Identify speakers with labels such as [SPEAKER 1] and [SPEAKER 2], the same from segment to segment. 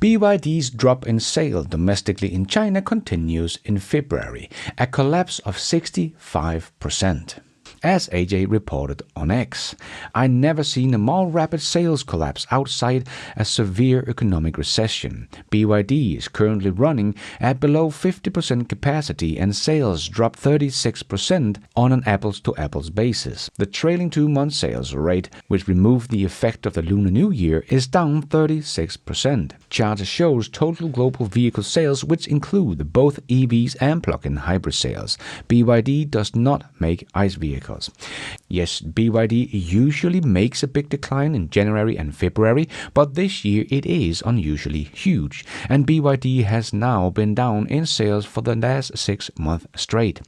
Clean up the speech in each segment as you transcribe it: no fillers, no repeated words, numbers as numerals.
[SPEAKER 1] BYD's drop in sales domestically in China continues in February, a collapse of 65%. As AJ reported on X, "I never seen a more rapid sales collapse outside a severe economic recession. BYD is currently running at below 50% capacity and sales dropped 36% on an apples-to-apples basis. The trailing 2-month sales rate, which removed the effect of the Lunar New Year, is down 36%. Charter shows total global vehicle sales, which include both EVs and plug-in hybrid sales. BYD does not make ICE vehicles. Yes, BYD usually makes a big decline in January and February, but this year it is unusually huge, and BYD has now been down in sales for the last 6 months straight.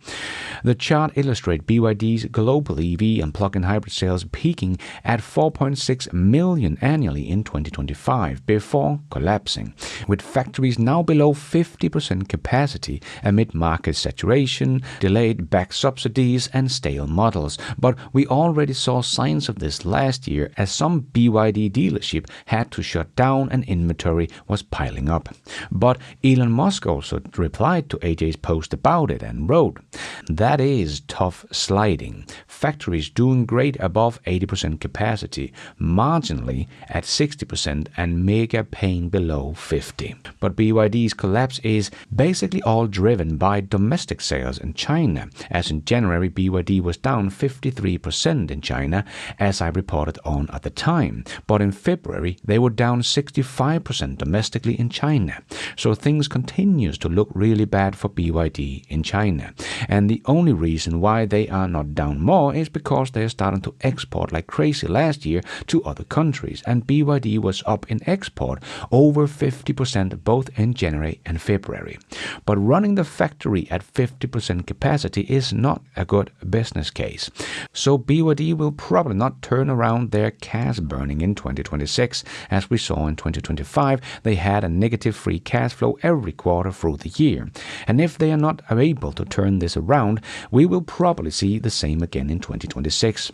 [SPEAKER 1] The chart illustrates BYD's global EV and plug-in hybrid sales peaking at 4.6 million annually in 2025 before collapsing, with factories now below 50% capacity amid market saturation, delayed back subsidies, and stale models. But we already saw signs of this last year as some BYD dealership had to shut down and inventory was piling up. But Elon Musk also replied to AJ's post about it and wrote, "That is tough sliding. Factories doing great above 80% capacity, marginally at 60% and mega pain below 50. But BYD's collapse is basically all driven by domestic sales in China, as in January BYD was down 53% in China, as I reported on at the time. But in February, they were down 65% domestically in China. So things continues to look really bad for BYD in China. And the only reason why they are not down more is because they are starting to export like crazy last year to other countries. And BYD was up in export over 50% both in January and February. But running the factory at 50% capacity is not a good business case. So BYD will probably not turn around their cash burning in 2026. As we saw in 2025, they had a negative free cash flow every quarter through the year. And if they are not able to turn this around, we will probably see the same again in 2026.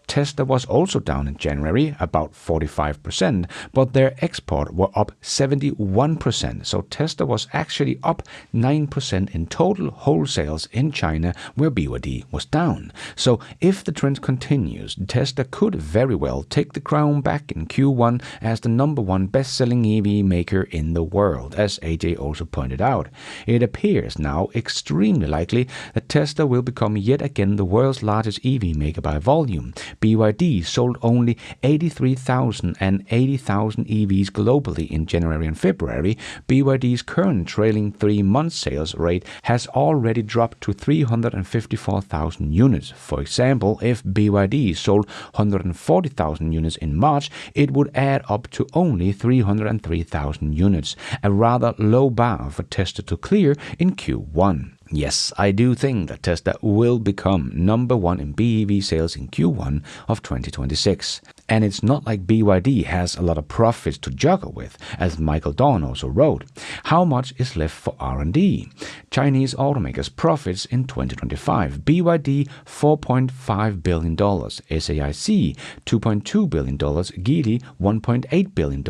[SPEAKER 1] Tesla was also down in January, about 45%, but their export were up 71%. So Tesla was actually up 9% in total wholesales in China, where BYD was down. So if the trend continues, Tesla could very well take the crown back in Q1 as the #1 best-selling EV maker in the world, as AJ also pointed out. It appears now extremely likely that Tesla will become yet again the world's largest EV maker by volume. BYD sold only 83,000 and 80,000 EVs globally in January and February. BYD's current trailing 3-month sales rate has already dropped to 354,000 units. For example, if BYD sold 140,000 units in March, it would add up to only 303,000 units, a rather low bar for Tesla to clear in Q1. Yes, I do think that Tesla will become #1 in BEV sales in Q1 of 2026. And it's not like BYD has a lot of profits to juggle with, as Michael Dawn also wrote. How much is left for R&D? Chinese automakers' profits in 2025. BYD $4.5 billion, SAIC $2.2 billion, Geely $1.8 billion,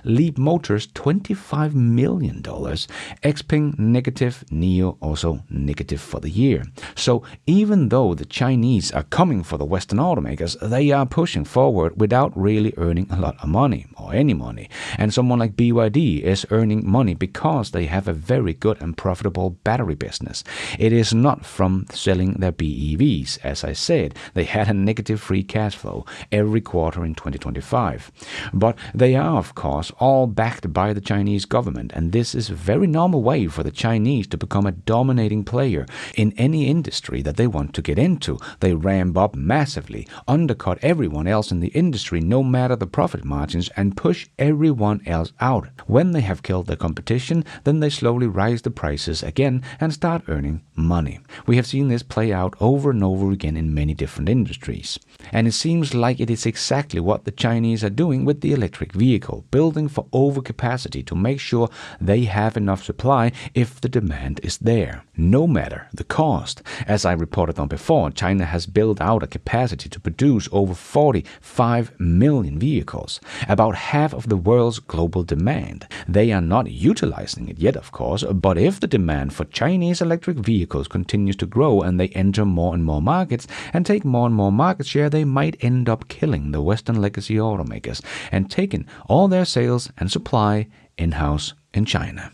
[SPEAKER 1] Leap Motors $25 million, Xpeng negative, NIO also negative for the year. So even though the Chinese are coming for the Western automakers, they are pushing forward without really earning a lot of money or any money. And someone like BYD is earning money because they have a very good and profitable battery business. It is not from selling their BEVs. As I said, they had a negative free cash flow every quarter in 2025. But they are, of course, all backed by the Chinese government, and this is a very normal way for the Chinese to become a dominating player in any industry that they want to get into. They ramp up massively, undercut everyone else in the industry no matter the profit margins, and push everyone else out. When they have killed the competition, then they slowly rise the prices again and start earning money. We have seen this play out over and over again in many different industries. And it seems like it is exactly what the Chinese are doing with the electric vehicle, building for overcapacity to make sure they have enough supply if the demand is there, no matter the cost. As I reported on before, China has built out a capacity to produce over 45 million vehicles, about half of the world's global demand. They are not utilizing it yet, of course, but if the demand for Chinese electric vehicles continues to grow and they enter more and more markets and take more and more market share, they might end up killing the Western legacy automakers and taking all their sales and supply in-house in China.